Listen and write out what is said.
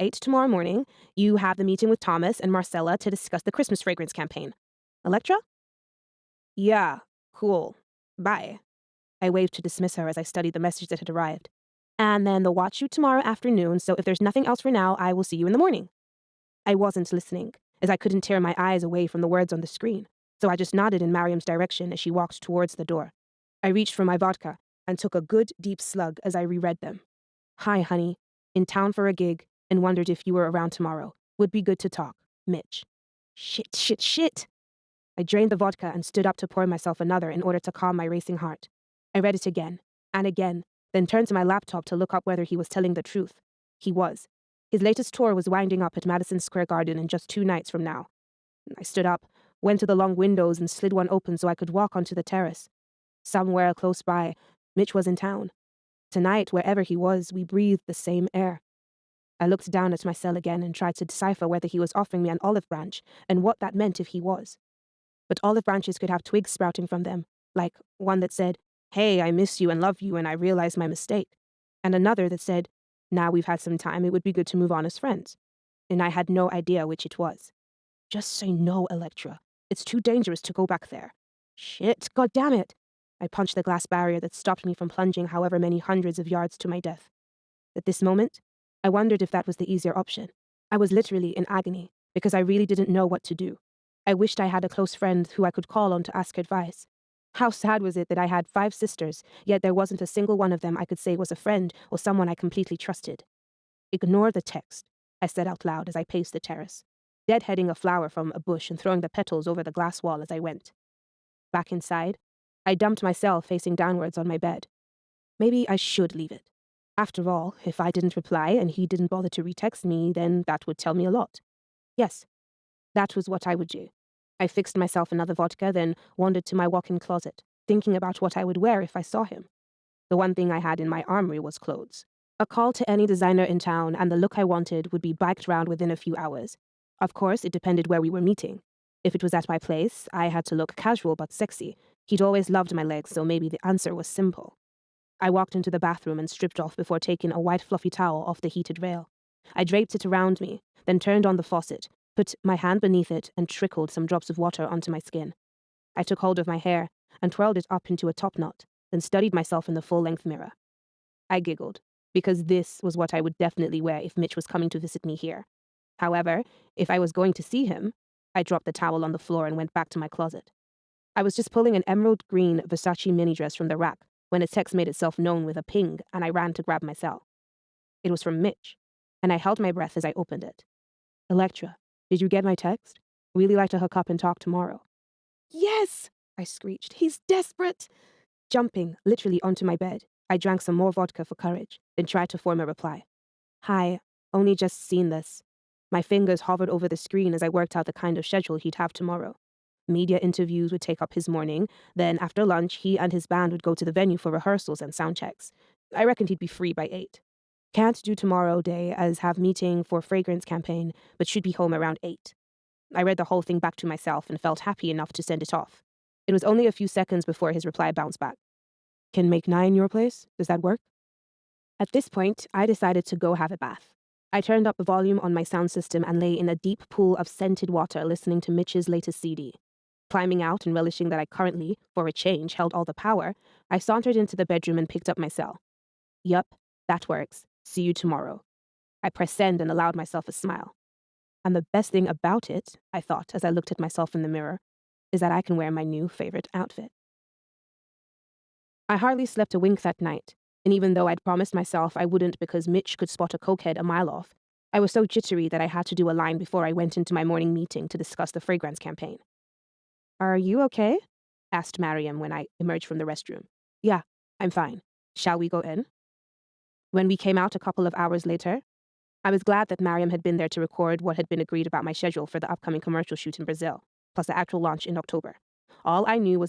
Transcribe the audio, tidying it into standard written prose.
8 tomorrow morning, you have the meeting with Thomas and Marcella to discuss the Christmas fragrance campaign. Electra? Yeah, cool. Bye. I waved to dismiss her as I studied the message that had arrived. And then they'll watch you tomorrow afternoon, so if there's nothing else for now, I will see you in the morning. I wasn't listening, as I couldn't tear my eyes away from the words on the screen, so I just nodded in Mariam's direction as she walked towards the door. I reached for my vodka and took a good deep slug as I reread them. Hi, honey. In town for a gig and wondered if you were around tomorrow. Would be good to talk. Mitch. Shit. I drained the vodka and stood up to pour myself another in order to calm my racing heart. I read it again and again, then turned to my laptop to look up whether he was telling the truth. He was. His latest tour was winding up at Madison Square Garden in just 2 nights from now. I stood up, went to the long windows and slid one open so I could walk onto the terrace. Somewhere close by, Mitch was in town. Tonight, wherever he was, we breathed the same air. I looked down at my cell again and tried to decipher whether he was offering me an olive branch and what that meant if he was. But olive branches could have twigs sprouting from them, like one that said, "Hey, I miss you and love you and I realized my mistake," and another that said, "Now we've had some time, it would be good to move on as friends." And I had no idea which it was. Just say no, Electra. It's too dangerous to go back there. Shit, god damn it. I punched the glass barrier that stopped me from plunging however many hundreds of yards to my death. At this moment, I wondered if that was the easier option. I was literally in agony, because I really didn't know what to do. I wished I had a close friend who I could call on to ask advice. How sad was it that I had 5 sisters, yet there wasn't a single one of them I could say was a friend or someone I completely trusted. Ignore the text, I said out loud as I paced the terrace, deadheading a flower from a bush and throwing the petals over the glass wall as I went. Back inside, I dumped myself facing downwards on my bed. Maybe I should leave it. After all, if I didn't reply and he didn't bother to retext me, then that would tell me a lot. Yes, that was what I would do. I fixed myself another vodka, then wandered to my walk-in closet, thinking about what I would wear if I saw him. The one thing I had in my armory was clothes. A call to any designer in town, and the look I wanted would be biked round within a few hours. Of course, it depended where we were meeting. If it was at my place, I had to look casual but sexy. He'd always loved my legs, so maybe the answer was simple. I walked into the bathroom and stripped off before taking a white fluffy towel off the heated rail. I draped it around me, then turned on the faucet, put my hand beneath it, and trickled some drops of water onto my skin. I took hold of my hair and twirled it up into a top knot, then studied myself in the full-length mirror. I giggled, because this was what I would definitely wear if Mitch was coming to visit me here. However, if I was going to see him, I dropped the towel on the floor and went back to my closet. I was just pulling an emerald green Versace mini dress from the rack when a text made itself known with a ping, and I ran to grab my cell. It was from Mitch, and I held my breath as I opened it. Electra, did you get my text? Really like to hook up and talk tomorrow. Yes, I screeched. He's desperate. Jumping, literally onto my bed, I drank some more vodka for courage, then tried to form a reply. Hi, only just seen this. My fingers hovered over the screen as I worked out the kind of schedule he'd have tomorrow. Media interviews would take up his morning, then after lunch, he and his band would go to the venue for rehearsals and sound checks. I reckoned he'd be free by 8. Can't do tomorrow day as have meeting for fragrance campaign, but should be home around 8. I read the whole thing back to myself and felt happy enough to send it off. It was only a few seconds before his reply bounced back. Can make 9 your place? Does that work? At this point, I decided to go have a bath. I turned up the volume on my sound system and lay in a deep pool of scented water listening to Mitch's latest CD. Climbing out and relishing that I currently, for a change, held all the power, I sauntered into the bedroom and picked up my cell. Yup, that works. See you tomorrow. I pressed send and allowed myself a smile. And the best thing about it, I thought as I looked at myself in the mirror, is that I can wear my new favorite outfit. I hardly slept a wink that night, and even though I'd promised myself I wouldn't because Mitch could spot a cokehead a mile off, I was so jittery that I had to do a line before I went into my morning meeting to discuss the fragrance campaign. Are you okay? Asked Mariam when I emerged from the restroom. Yeah, I'm fine. Shall we go in? When we came out a couple of hours later, I was glad that Mariam had been there to record what had been agreed about my schedule for the upcoming commercial shoot in Brazil, plus the actual launch in October. All I knew was that